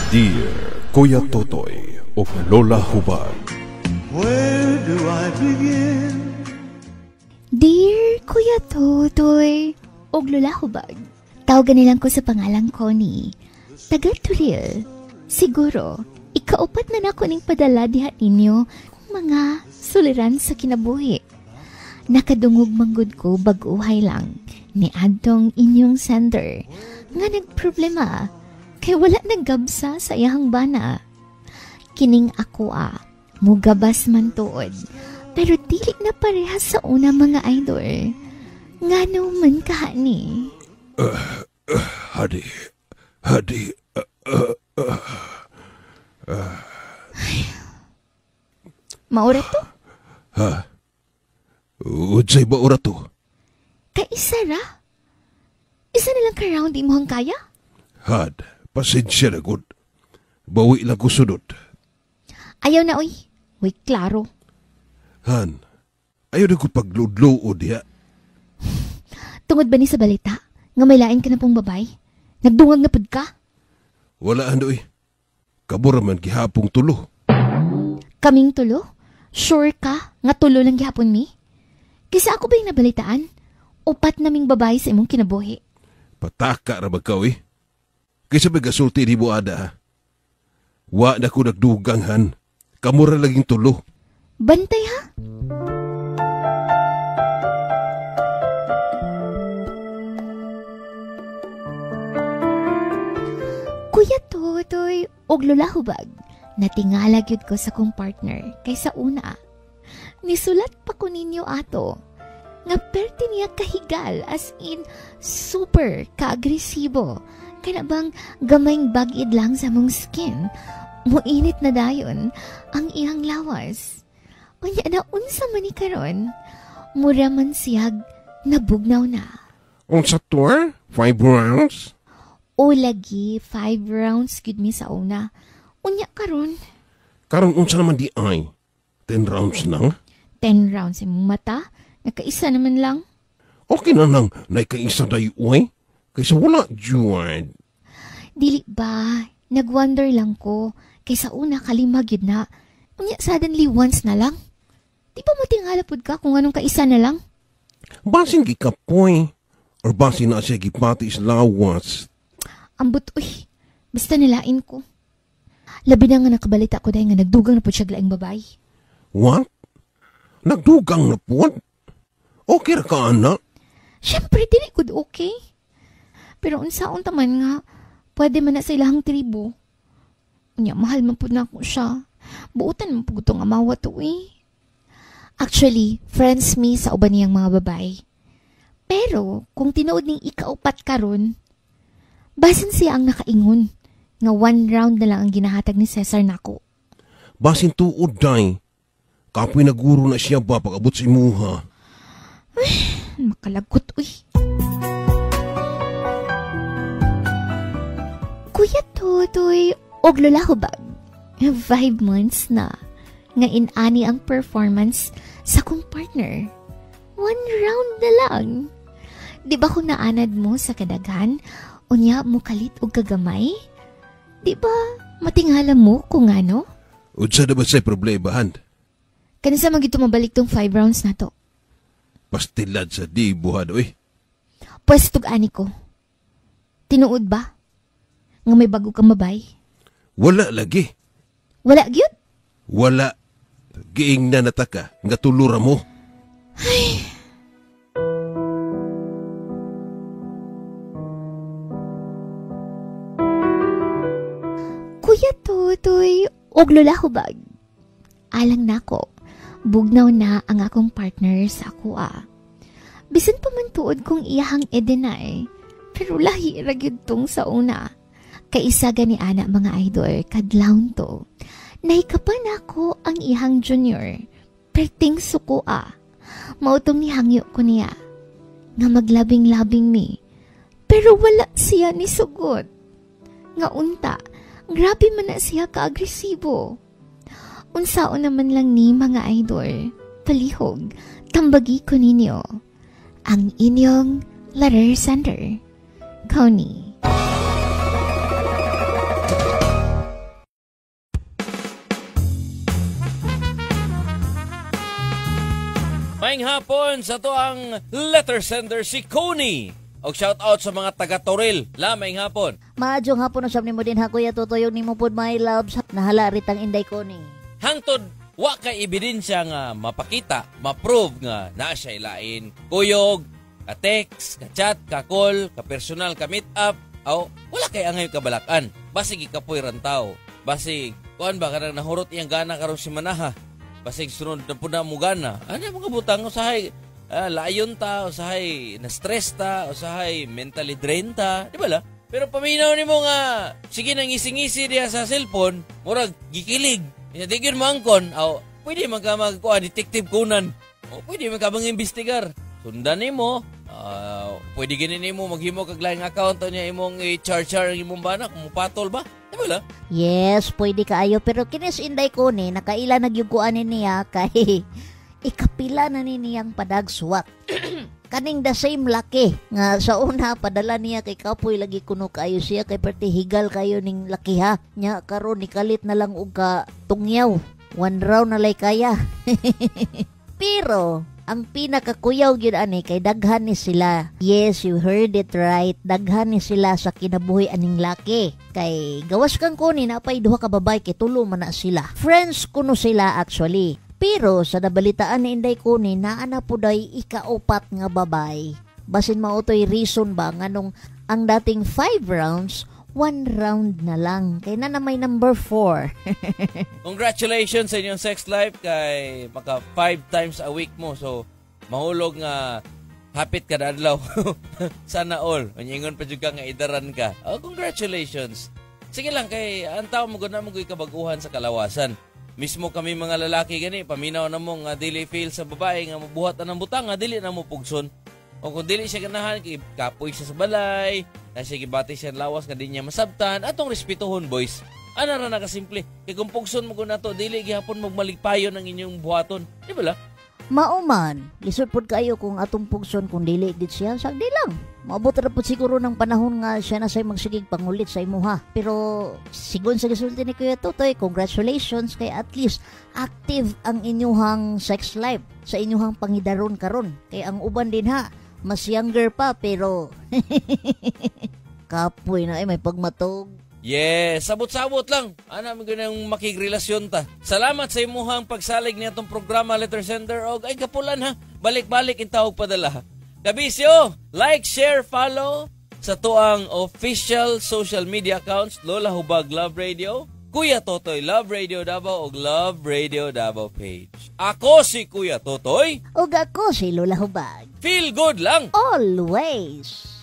Dear Kuya Totoy of Lola Hubad. Where do I begin? Dear Kuya Totoy og Lola Hubad, tawagan nilang ko sa pangalang ko ni Taga Turil. Siguro, ikaupat na nako ning padala diha ninyo mga suliran sa kinabuhi. Nakadungog manggod ko bag-uhay lang ni adtong inyong sender nga nagproblema kay wala naggabsa sa iyang bana. Kining ako mugabas man tuod, pero dili na parehas sa una mga idol. Ngano man kahani? Hadi. Maura to? Udsay ba ora to? Kaisa ra? Isa na lang ka-round di mo hang kaya? Had, pasensya na gud. Bawi lang ko sunod. Ayaw na uy. Uy, klaro. Han, ayaw na ko pagludlood diha. Tungod ba ni sa balita? Nga may lain ka na pong babay? Nagdungag na pud ka? Wala andoy. Kabura man gihapong tulo. Kaming tulo? Sure ka nga tulo lang gihapon mi? Kisa ako ba yung nabalitaan? Upat naming babae sa imong kinabuhi. Pataka ra magkaw Kaysa may gasulti ni mo ada. Wa na ko nagdugang han. Kamura laging tulo. Bantay ha? Kuya Totoy og Lola Hubag, natingala gyud ko sa kong partner kaysa una. Nisulat pa ko ninyo ato nga perti niya kahigal, as in super ka-agresibo. Kaya bang gamayng bagid lang sa mong skin, muinit na dayon ang iyang lawas. Unya na unsa man ni karon, mura man siyag nabugnaw na. Unsa to 5 rounds? O lagi 5 rounds gud mi sa una. Unya karon, Karong unsa naman di ay? 10 rounds nang? 10 rounds imong mata, nakaisa naman lang. Okay na nang naikaisa dayo kaysa wala juwan. Dili ba, nagwonder lang ko, kaysa una kalimag yun na. Unya suddenly once na lang. Di ba matinghalapod ka kung anong kaisa na lang? Basin gikapoy. Or basin na siya gipati sa lawas. Ambot, uy, basta nilain ko. Labi na nga nakabalita ko dahil nga nagdugang na po siya glaing babay. What? Nagdugang na po? Okay ra ka, anak? Siyempre, dili good okay. Pero unsaon taman nga, pwede man na sa ilahang tribo. Unya, mahal man po na ako siya. Buutan man po itong amawa to Actually, friends me sa uban niyang mga babay. Pero, kung tinuod ning ikaupat karon, basin siya ang nakaingon nga 1 round na lang ang ginahatag ni Cesar nako. Basin tuod, day. Kapoy na guro na siya ba pag-abot sa imuha? Makalagot, uy. Kuya Totoy og Lola Hubag, 5 months na nga inani ang performance sa kong partner. 1 round na lang. Di ba kung naanad mo sa kadaghan, unya mo kalit og kagamay? Di ba matingala mo kung ano? Unsa na ba sa'y problema, han? Kanisa magito mabalik tong 5 rounds na to. Pastilad sa di buhan, Pwes tug-ani ko. Tinuod ba? Nga may bago kang babay? Wala lagi. Wala gyud? Wala. Giing na nataka, nga tulura mo. Ay. Kuya Totoy og Lola Hubag, alang nako, bugnaw na ang akong partner sa ako Bisan pa man tuod kong iyahang edenay, pero lahi ra gyud tong sa una. Kaisa gani ana mga idol, kadlawon to. Naikapan ako ang ihang junior, perting suko Mautong nihangyo ko niya, nga maglabing-labing mi. Pero wala siya ni sugot. Nga unta, grabe man na siya ka-agresibo. Unsaon naman lang ni mga idol, palihog, tambagi ko ninyo. Ang inyong letter sender, Connie. Maing hapon sa to ang letter sender si Coney. Og shout out sa mga taga Toril. Maing hapon. Maadjong hapon usab nimo din ha Kuya Totoy ug nimo pod my loves. Nahala ritang inday ko ni. Hangtod wa kay ebidensya nga mapakita, ma-prove nga naa siya ilain. Kuyog, ka-text, ka-chat, ka-call, ka-personal, ka-meet up. Aw, wala kay angay kabalakan. Basig ikapoy rantaw. Basig kuan ba kanang nahurot iyang gana karon si manaha. Basig sunod na pud na mo gana. Ano mga butang usahay layon ta, usahay na-stress ta, usahay mentally drained ta, di ba la? Pero paminaw nimo nga sige nang ngisi-ngisi diha sa cellphone, murag gikilig. Inadigyon mo angkon, pwede man ka magkuha, detective Conan. O pwede man ka mag-imbestigar. Sundan nimo, pwede ginin nimo maghimo kag laing account niya imong i-charge ang imong bana kung mupatol ba? Di ba la? Yes, pwede kaayo pero kinis inday ko ni nakaila nagyuguan niya kay ikapila na ni niyang padagswat. Kaning the same laki nga sa una padala niya kay kapoy lagi kuno kayo siya kay perti higal kayo ning laki ha nya karon nikalit na lang og ka tungyaw 1 round na lay kaya. Pero ang pinakakuyaw gyud ani kay daghan ni sila. Yes, you heard it right, daghan ni sila sa kinabuhi aning laki kay gawas kang kuni na pay duha ka babay kay tulo man na sila, friends kuno sila actually. Pero sa nabalitaan ni Inday Kuni na ana po day ikaupat nga babay. Basin mautoy reason ba nga nung ang dating 5 rounds, 1 round na lang. Kaya na may number 4. Congratulations sa inyong sex life kay maka 5 times a week mo. So, mahulog nga hapit ka na adlaw. Sana all. Mangingon pa juga nga idaran ka. Congratulations. Sige lang kay ang tao mo guna mo kabaguhan sa kalawasan. Mismo kami mga lalaki gani, paminaw na mo nga dili feel sa babae nga mabuhat na ng butang nga dili na mo pugson. O kung dili siya ganahan, kapoy siya sa balay, na siya gibati siya lawas nga di niya masabtan, atong respetuhon boys. Ana ra na kasimple. Kay kung pugson mo na to, dili gihapon magmaligpayon ang inyong buhaton. Di ba la? Mauman, lisod pod kayo kung atong pugson kung dili gid siya, sagdi lang. Maabot ra pod siguro ng panahon nga siya na say magsigig pangulit sa imuha. Pero sigon sa gisulti ni Kuya Totoy, congratulations kay at least active ang inyuhang sex life sa inyuhang pangidaron karon. Kay ang uban din ha, mas younger pa pero kapoy na may pagmatog. Yes, sabot-sabot lang. Ana mo ganang makigrelasyon ta. Salamat sa imuhang pagsalig ni atong programa Letter Sender og ay kapulan ha. Balik-balik in tawag padala. Kabisyo, like, share, follow sa tuang official social media accounts Lola Hubag Love Radio, Kuya Totoy Love Radio Davao ug Love Radio Davao page. Ako si Kuya Totoy Ug ako si Lola Hubag. Feel good lang. Always.